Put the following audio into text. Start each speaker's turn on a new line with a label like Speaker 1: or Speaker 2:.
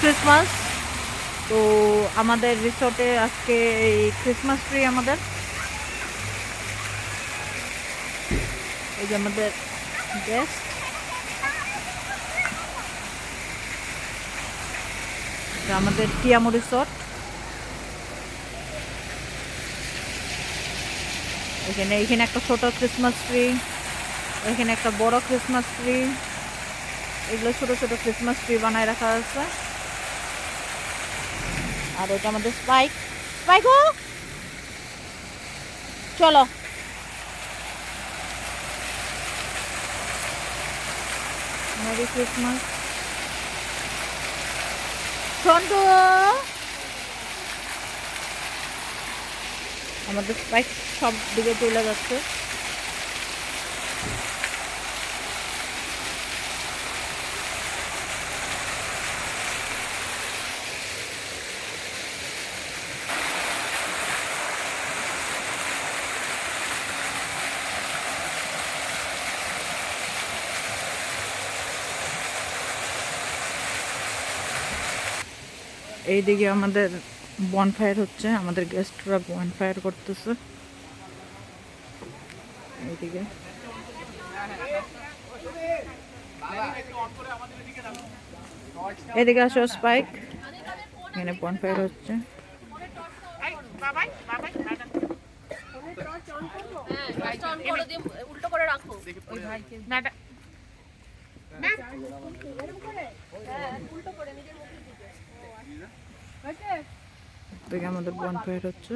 Speaker 1: Christmas. তো আমাদের রিসোর্টে আজকে এই ক্রিসমাস ট্রি আমাদের, এই যে আমাদের গেস্ট, আমাদের টিয়ামো রিসোর্ট। এখানে একটা ছোট ক্রিসমাস ট্রি, এখানে একটা বড় ক্রিসমাস ট্রি, এগুলো ছোট ছোট ক্রিসমাস ট্রি বানায় রাখা আছে। আর এটা আমাদের স্পাইক। স্পাইকো চলো, মেরি ক্রিসমাস। সন্টু, আমাদের স্পাইক সব দিকে চলে যাচ্ছে। এইদিকে আমাদের বনফায়ার হচ্ছে, আমাদের গেস্টরা বনফায়ার করতেছে। এইদিকে এদিকে আসো স্পাইক, এখানে বনফায়ার হচ্ছে।
Speaker 2: উল্টো করে রাখো ওই ভাইকে না, উল্টো করে নিজের মুখের দিকে।
Speaker 1: আমাদের বনফায়ার হচ্ছে।